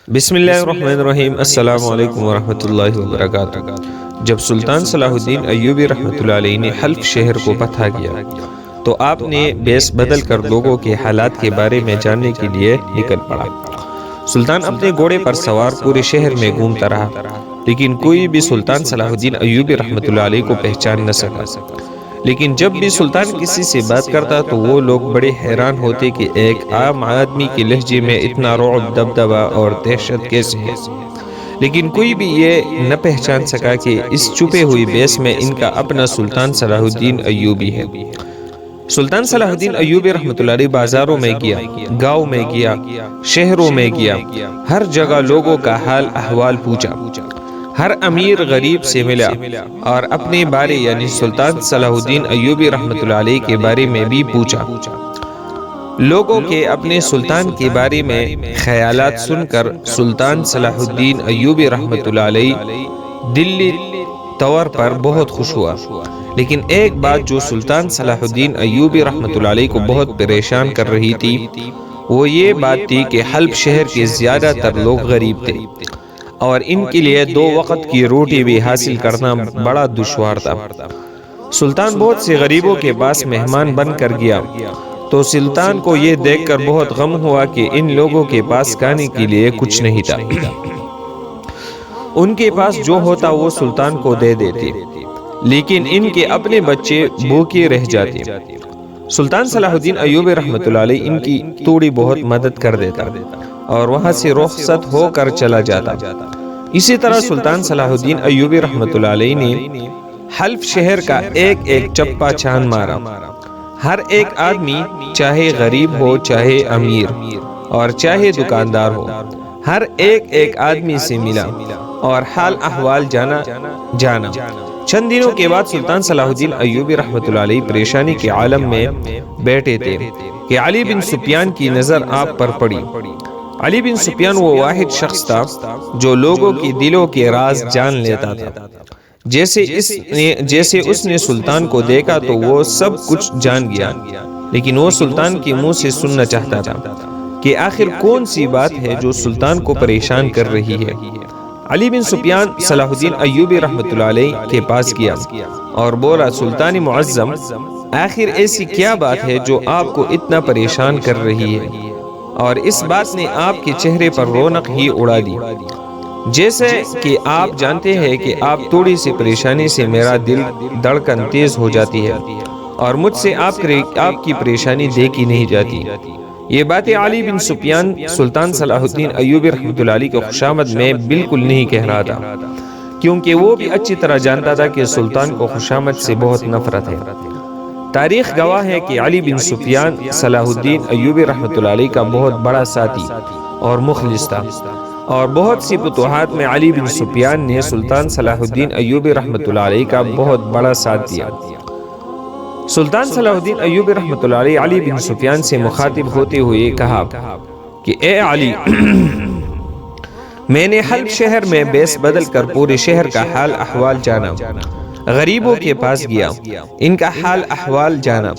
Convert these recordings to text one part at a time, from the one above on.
بسم اللہ الرحمن الرحیم۔ السلام علیکم ورحمۃ اللہ وبرکاتہ۔ جب سلطان صلاح الدین ایوبی رحمۃ اللہ علیہ نے حلب شہر کو فتح کیا تو آپ نے بیس بدل کر لوگوں کے حالات کے بارے میں جاننے کے لیے نکل پڑا۔ سلطان اپنے گھوڑے پر سوار پورے شہر میں گھومتا رہا، لیکن کوئی بھی سلطان صلاح الدین ایوبی رحمۃ اللہ علیہ کو پہچان نہ سکا۔ لیکن جب بھی سلطان کسی سے بات کرتا تو وہ لوگ بڑے حیران ہوتے کہ ایک عام آدمی کے لہجے میں اتنا رعب، دبدبا اور دہشت کیسے ہے۔ لیکن کوئی بھی یہ نہ پہچان سکا کہ اس چھپے ہوئی بیس میں ان کا اپنا سلطان صلاح الدین ایوبی ہے۔ سلطان صلاح الدین ایوبی رحمۃ اللہ علیہ بازاروں میں گیا، گاؤں میں گیا، شہروں میں گیا، ہر جگہ لوگوں کا حال احوال پوچھا، ہر امیر غریب سے ملا اور اپنے بارے یعنی سلطان صلاح الدین ایوبی رحمۃ اللہ علیہ کے بارے میں بھی پوچھا۔ لوگوں کے اپنے سلطان کے بارے میں خیالات سن کر سلطان صلاح الدین ایوبی رحمۃ اللہ علیہ دلی طور پر بہت خوش ہوا۔ لیکن ایک بات جو سلطان صلاح الدین ایوبی رحمۃ اللہ علیہ کو بہت پریشان کر رہی تھی وہ یہ بات تھی کہ حلب شہر کے زیادہ تر لوگ غریب تھے اور ان کے لیے 2 وقت کی روٹی بھی حاصل کرنا بڑا دشوار تھا۔ سلطان بہت سے غریبوں کے پاس مہمان بن کر گیا تو سلطان کو یہ دیکھ کر بہت غم ہوا کہ ان لوگوں کے پاس کھانے کے لیے کچھ نہیں تھا۔ ان کے پاس جو ہوتا وہ سلطان کو دے دیتے، لیکن ان کے اپنے بچے بھوکے رہ جاتے۔ سلطان صلاح الدین ایوبی رحمۃ اللہ علیہ ان کی تھوڑی بہت مدد کر دیتا اور وہاں سے رخصت ہو کر چلا جاتا۔ اسی طرح سلطان صلاح الدین ایوبی رحمۃ اللہ علیہ نے حلب شہر کا ایک ایک چپا چھان مارا۔ ہر ایک آدمی چاہے غریب ہو، چاہے امیر اور چاہے دکاندار ہو، ہر ایک آدمی سے ملا اور حال احوال جانا۔ چند دنوں کے بعد سلطان صلاح الدین ایوبی رحمۃ اللہ علیہ پریشانی کے عالم میں بیٹھے تھے کہ علی بن سفیان کی نظر آپ پر پڑی۔ علی بن سفیان وہ واحد شخص تھا جو لوگوں کی دلوں کے راز جان لیتا تھا۔ جیسے اس نے سلطان کو دیکھا تو وہ سب کچھ جان گیا، لیکن وہ سلطان کے منہ سے سننا چاہتا تھا کہ آخر کون سی بات ہے جو سلطان کو پریشان کر رہی ہے۔ علی بن سفیان صلاح الدین ایوبی رحمۃ اللہ علیہ کے پاس گیا اور بولا، سلطان معظم، آخر ایسی کیا بات ہے جو آپ کو اتنا پریشان کر رہی ہے؟ اور اس بات نے آپ کے چہرے پر رونق ہی اڑا دی۔ جیسے کہ آپ جانتے ہیں کہ آپ تھوڑی سی پریشانی سے میرا دل دھڑکن تیز ہو جاتی ہے اور مجھ سے آپ کی پریشانی دیکھی نہیں جاتی۔ یہ باتیں علی بن سفیان سلطان صلاح الدین ایوبی رحمۃ اللہ علیہ کے خوشامد میں بالکل نہیں کہہ رہا تھا، کیونکہ وہ بھی اچھی طرح جانتا تھا کہ سلطان کو خوشامد سے بہت نفرت ہے۔ تاریخ گواہ ہے کہ علی بن سفیان صلاح الدین ایوبی رحمۃ اللہ علیہ کا بہت بڑا ساتھی اور مخلص تھا، اور بہت سی فتوحات میں علی بن سفیان نے سلطان صلاح الدین ایوبی رحمۃ اللہ علیہ کا بہت بڑا ساتھ دیا۔ سلطان صلاح الدین ایوبی رحمۃ اللہ علیہ علی بن سفیان سے مخاطب ہوتے ہوئے کہا کہ اے علی، میں نے حلب شہر میں بیس بدل کر پورے شہر کا حال احوال جانا، غریبوں کے پاس گیا، ان کا حال احوال جانا،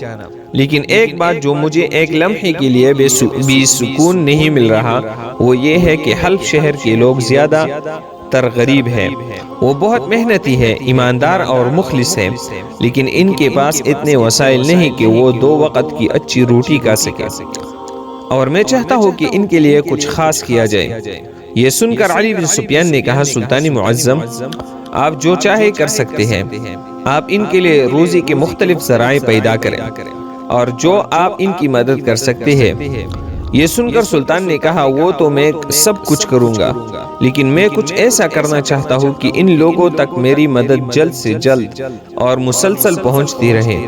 لیکن ایک بات جو مجھے ایک لمحے کے لیے بھی سکون نہیں مل رہا وہ یہ ہے کہ حلب شہر کے لوگ زیادہ تر غریب ہیں۔ وہ بہت محنتی ہے، ایماندار اور مخلص ہے، لیکن ان کے پاس اتنے وسائل نہیں کہ وہ 2 وقت کی اچھی روٹی کھا سکے، اور میں چاہتا ہوں کہ ان کے لیے کچھ خاص کیا جائے۔ یہ سن کر علی بن سفیان نے کہا، سلطان معظم، آپ جو چاہے کر سکتے ہیں، آپ ان کے لیے روزی کے مختلف ذرائع پیدا کریں اور جو آپ ان کی مدد کر سکتے ہیں۔ یہ سن کر سلطان نے کہا، وہ تو میں سب کچھ کروں گا، لیکن میں کچھ ایسا کرنا چاہتا ہوں کہ ان لوگوں تک میری مدد جلد سے جلد اور مسلسل پہنچتی رہے۔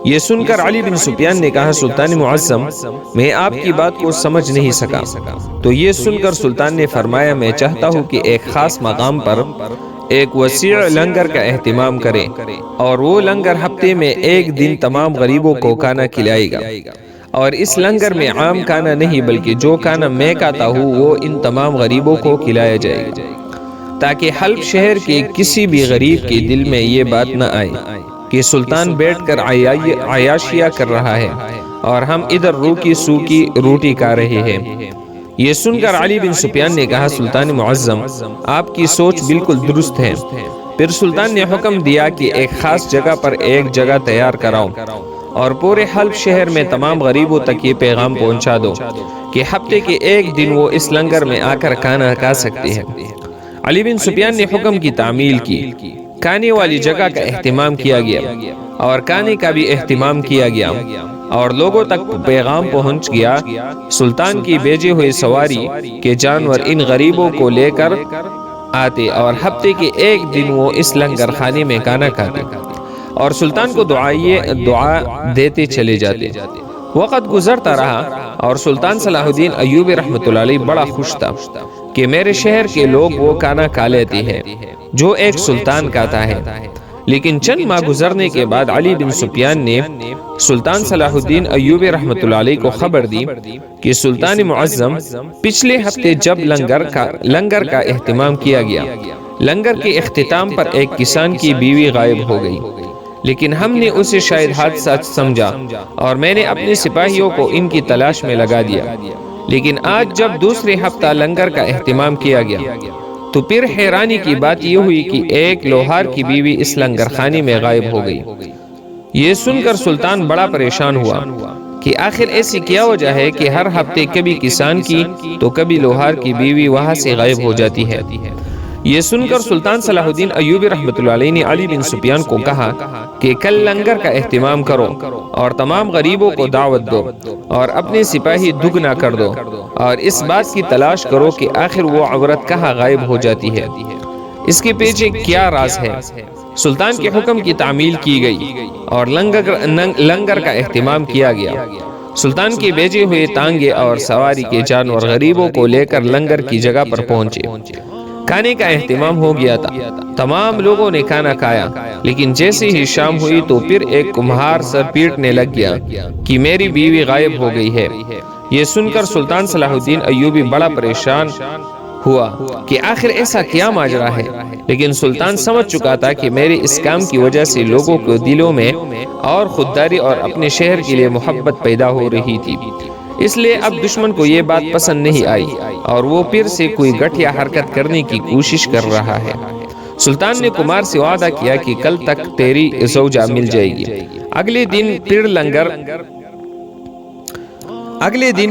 یہ سن کر علی بن سفیان نے کہا، سلطان معظم، میں آپ کی بات کو سمجھ نہیں سکا۔ تو یہ سن کر سلطان نے فرمایا، میں چاہتا ہوں کہ ایک خاص مقام پر ایک وسیع لنگر کا اہتمام کریں اور وہ لنگر ہفتے میں ایک دن تمام غریبوں کو کھانا کھلائے گا، اور اس لنگر میں عام کھانا نہیں بلکہ جو کھانا میں کھاتا ہوں وہ ان تمام غریبوں کو کھلایا جائے گا، تاکہ حلب شہر کے کسی بھی غریب کے دل میں یہ بات نہ آئے کہ سلطان بیٹھ کر عیاشیاں کر رہا ہے اور ہم ادھر روکی سوکی روٹی کھا رہے ہیں۔ یہ سن کر علی بن سفیان نے کہا سلطان معظم آپ کی سوچ بالکل درست ہے۔ پھر سلطان نے حکم دیا کہ ایک خاص جگہ پر ایک جگہ تیار کراؤ اور پورے حلب شہر میں تمام غریبوں تک یہ پیغام پہنچا دو کہ ہفتے کے ایک دن وہ اس لنگر میں آ کر کھانا کھا سکتے ہیں۔ علی بن سفیان نے حکم کی تعمیل کی، کھانے والی جگہ کا اہتمام کیا گیا اور کھانے کا بھی اہتمام کیا گیا اور لوگوں تک پیغام پہنچ گیا۔ سلطان کی بھیجے ہوئے سواری کے جانور ان غریبوں کو لے کر آتے اور ہفتے کے ایک دن وہ اس لنگر خانے میں کھانا کھاتے اور سلطان کو دعا دیتے چلے جاتے۔ وقت گزرتا رہا اور سلطان صلاح الدین ایوبی رحمۃ اللہ علیہ بڑا خوش تھا کہ میرے شہر کے لوگ وہ کھانا کھا لیتے ہیں جو ایک سلطان کھاتا ہے۔ لیکن چند ماہ گزرنے کے بعد علی بن سفیان نے سلطان صلاح الدین ایوبی رحمۃ اللہ علیہ کو خبر دی کہ سلطان معظم پچھلے ہفتے جب لنگر کا اہتمام کیا گیا، لنگر کے اختتام پر ایک کسان کی بیوی غائب ہو گئی، لیکن ہم نے اسے شاید حادثہ سمجھا اور میں نے اپنے سپاہیوں کو ان کی تلاش میں لگا دیا۔ لیکن آج جب دوسرے ہفتہ لنگر کا اہتمام کیا گیا تو پھر حیرانی کی بات یہ ہوئی کہ ایک لوہار کی بیوی اس لنگر خانے میں غائب ہو گئی۔ یہ سن کر سلطان بڑا پریشان ہوا کہ آخر ایسی کیا وجہ ہے کہ ہر ہفتے کبھی کسان کی تو کبھی لوہار کی بیوی وہاں سے غائب ہو جاتی ہے۔ یہ سن کر سلطان صلاح الدین ایوبی رحمۃ اللہ علیہ نے علی بن سفیان کو کہا کہ کل لنگر کا اہتمام کرو اور تمام غریبوں کو دعوت دو اور اپنے سپاہی دگنا کر دو اور اس بات کی تلاش کرو کہ آخر وہ عورت کہاں غائب ہو جاتی ہے، اس کے پیچھے کیا راز ہے۔ سلطان کے حکم کی تعمیل کی گئی اور لنگر کا اہتمام کیا گیا۔ سلطان کے بھیجے ہوئے تانگے اور سواری کے جانور غریبوں کو لے کر لنگر کی جگہ پر پہنچے۔ کھانے کا اہتمام ہو گیا تھا، تمام لوگوں نے کھانا کھایا، لیکن جیسے ہی شام ہوئی تو پھر ایک کمہار سر پیٹنے لگ گیا کہ میری بیوی غائب ہو گئی ہے۔ یہ سن کر سلطان صلاح الدین ایوبی بڑا پریشان ہوا کہ آخر ایسا کیا ماجرا ہے، لیکن سلطان سمجھ چکا تھا کہ میرے اس کام کی وجہ سے لوگوں کے دلوں میں اور خودداری اور اپنے شہر کے لیے محبت پیدا ہو رہی تھی، اس لیے اب دشمن کو یہ بات پسند نہیں آئی اور وہ پھر سے کوئی گٹھیا حرکت کرنے کی کوشش کر رہا ہے۔ سلطان نے کمار سے وعدہ کیا کہ کل تک تیری زوجہ مل جائے گی۔ اگلے دن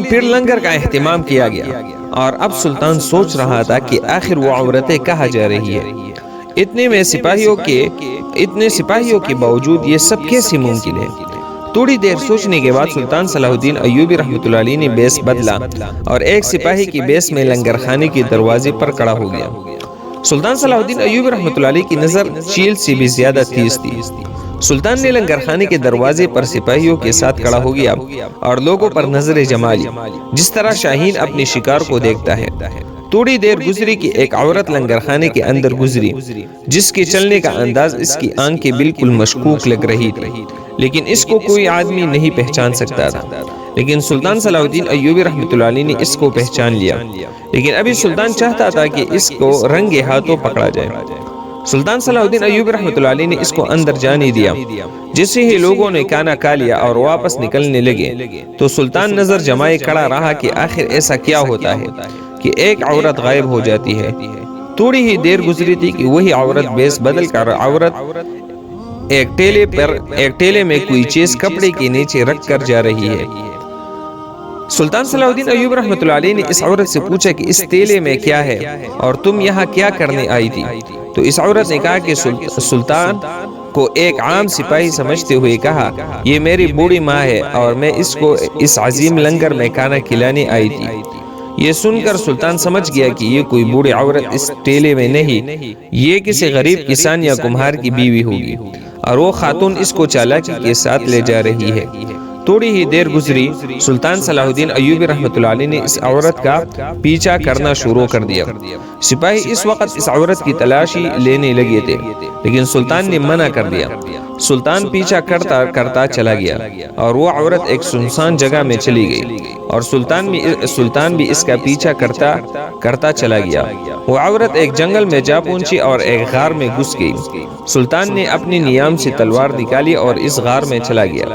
پھر لنگر کا اہتمام کیا گیا اور اب سلطان سوچ رہا تھا کہ آخر وہ عورتیں کہاں جا رہی ہے۔ اتنے سپاہیوں کے باوجود یہ سب کیسے ممکن ہے؟ تھوڑی دیر سوچنے کے بعد سلطان صلاح الدین ایوبی رحمۃ اللہ علیہ نے بیس بدلا اور ایک سپاہی کی بیس میں لنگر خانے کے دروازے پر کھڑا ہو گیا۔ سلطان صلاح الدین ایوبی رحمۃ اللہ علیہ کی نظر چیل سے بھی زیادہ تیز تھی۔ سلطان نے لنگر خانے کے دروازے پر سپاہیوں کے ساتھ کھڑا ہو گیا اور لوگوں پر نظریں جما لی، جس طرح شاہین اپنے شکار کو دیکھتا ہے۔ تھوڑی دیر گزری کہ ایک عورت لنگر خانے کے اندر گزری، جس کے چلنے کا انداز اس کی آنکھیں بالکل مشکوک لگ رہی تھی، لیکن اس کو کوئی آدمی نہیں پہچان سکتا تھا۔ لیکن سلطان صلاح الدین ایوبی رحمۃ اللہ علیہ نے اس کو پہچان لیا، لیکن ابھی سلطان چاہتا تھا کہ اس کو رنگے ہاتھوں پکڑا جائے۔ سلطان صلاح الدین ایوبی رحمۃ اللہ علیہ نے اس کو اندر جانے دیا۔ جیسے ہی لوگوں نے کھانا کھا لیا اور واپس نکلنے لگے تو سلطان نظر جمائے کھڑا رہا کہ آخر ایسا کیا ہوتا ہے کہ ایک عورت غائب ہو جاتی ہے۔ تھوڑی ہی دیر گزری تھی کہ وہی عورت بیس بدل کر ایک ٹیلے میں کوئی چیز کپڑے کے نیچے رکھ کر جا رہی ہے۔ سلطان صلاح الدین ایوبی رحمۃ اللہ علیہ نے اس عورت سے پوچھا کہ اس ٹیلے میں کیا ہے اور تم یہاں کیا کرنے آئی تھی؟ تو اس عورت نے کہا کہ سلطان کو ایک عام سپاہی سمجھتے ہوئے کہا، یہ میری بوڑھی ماں ہے اور میں اس کو اس عظیم لنگر میں کھانا کھلانے آئی تھی۔ یہ سن کر سلطان سمجھ گیا کہ یہ کوئی بوڑھی عورت اس ٹیلے میں نہیں، یہ کسی غریب کسان یا کمہار کی بیوی ہوگی اور وہ خاتون اس کو چالاکی کے ساتھ لے جا رہی ہے۔ تھوڑی ہی دیر گزری، سلطان صلاح الدین ایوبی رحمۃ اللہ علیہ نے اس عورت کا پیچھا کرنا شروع کر دیا۔ سپاہی اس وقت اس عورت کی تلاشی لینے لگے تھے، لیکن سلطان نے منع کر دیا۔ سلطان پیچھا کرتا چلا گیا اور وہ عورت ایک سنسان جگہ میں چلی گئی اور سلطان بھی اس کا پیچھا کرتا چلا گیا۔ وہ عورت ایک جنگل میں جا پہنچی اور ایک غار میں گھس گئی۔ سلطان نے اپنی نیام سے تلوار نکالی اور اس غار میں چلا گیا۔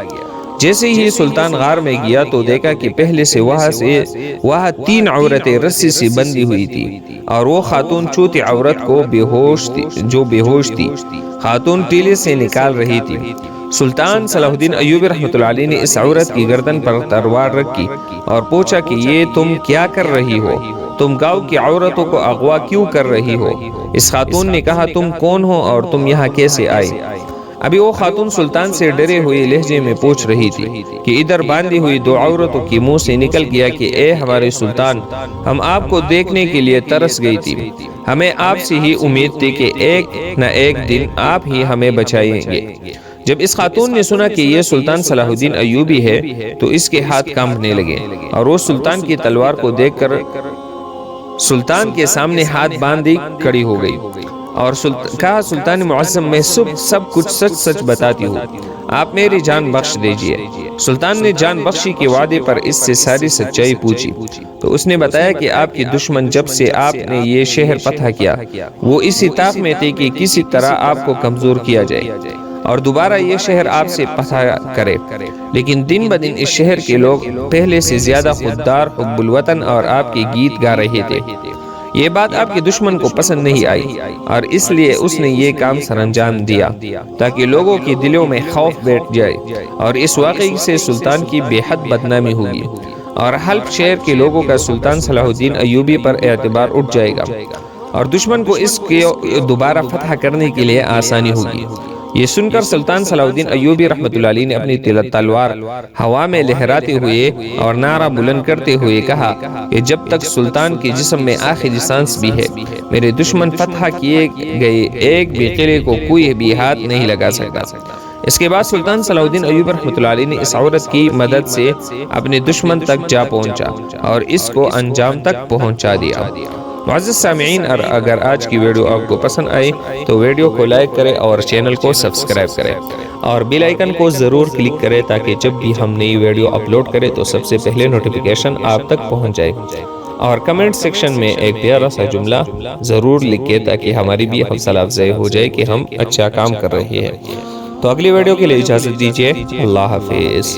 جیسے ہی سلطان غار میں گیا تو دیکھا کہ پہلے سے وہاں 3 عورتیں رسی سے بندھی ہوئی تھی، اور وہ خاتون چوتھی عورت کو بے ہوش تھی خاتون ٹیلے سے نکال رہی تھی۔ سلطان صلاح الدین ایوبی رحمۃ اللہ علیہ نے اس عورت کی گردن پر تلوار رکھی اور پوچھا کہ یہ تم کیا کر رہی ہو؟ تم گاؤں کی عورتوں کو اغوا کیوں کر رہی ہو؟ اس خاتون نے کہا تم کون ہو اور تم یہاں کیسے آئی؟ ابھی وہ خاتون سلطان سے ڈرے ہوئے لہجے میں پوچھ رہی تھی کہ ادھر باندھی ہوئی 2 عورتوں کے منہ سے نکل گیا کہ اے ہمارے سلطان، ہم آپ کو دیکھنے کے لیے ترس گئی تھی، ہمیں آپ سے ہی امید تھی کہ ایک نہ ایک دن آپ ہی ہمیں بچائیں گے۔ جب اس خاتون نے سنا کہ یہ سلطان صلاح الدین ایوبی ہے تو اس کے ہاتھ کانپنے لگے، اور وہ سلطان کی تلوار کو دیکھ کر سلطان کے سامنے ہاتھ باندھی کھڑی ہو گئی اور کہا سلطان معظم، میں سب کچھ سچ سچ بتاتی ہوں، آپ میری جان بخش دیجئے۔ سلطان نے جان بخشی کے وعدے پر اس سے ساری سچائی پوچھی تو اس نے بتایا کہ آپ کی دشمن جب سے آپ نے یہ شہر فتح کیا وہ اسی طاق میں تھے کہ کسی طرح آپ کو کمزور کیا جائے اور دوبارہ یہ شہر آپ سے فتح کرے، لیکن دن بدن اس شہر کے لوگ پہلے سے زیادہ خوددار، حب الوطن اور آپ کے گیت گا رہے تھے۔ یہ بات آپ کے دشمن کو پسند نہیں آئی اور اس لیے اس نے یہ کام سر انجام دیا تاکہ لوگوں کے دلوں میں خوف بیٹھ جائے، اور اس واقعے سے سلطان کی بے حد بدنامی ہوگی اور حلب شہر کے لوگوں کا سلطان صلاح الدین ایوبی پر اعتبار اٹھ جائے گا اور دشمن کو اس کے دوبارہ فتح کرنے کے لیے آسانی ہوگی۔ یہ سن کر سلطان صلاح الدین ایوبی رحمۃ اللہ علیہ نے اپنی تلوار ہوا میں لہراتے ہوئے اور نعرہ بلند کرتے ہوئے کہا کہ جب تک سلطان کے جسم میں آخری سانس بھی ہے میرے دشمن فتح کیے گئے ایک بھی قلعے کو کوئی بھی ہاتھ نہیں لگا سکتا۔ اس کے بعد سلطان صلاح الدین ایوبی رحمۃ اللہ علیہ نے اس عورت کی مدد سے اپنے دشمن تک جا پہنچا اور اس کو انجام تک پہنچا دیا۔ معزز سامعین، اگر آج کی ویڈیو آپ کو پسند آئی تو ویڈیو کو لائک کریں اور چینل کو سبسکرائب کریں اور بیل آئیکن کو ضرور کلک کریں تاکہ جب بھی ہم نئی ویڈیو اپلوڈ کریں تو سب سے پہلے نوٹیفیکیشن آپ تک پہنچ جائے، اور کمنٹ سیکشن میں ایک پیارا سا جملہ ضرور لکھیں تاکہ ہماری بھی حوصلہ افزائی ہو جائے کہ ہم اچھا کام کر رہے ہیں۔ تو اگلی ویڈیو کے لیے اجازت دیجیے، اللہ حافظ۔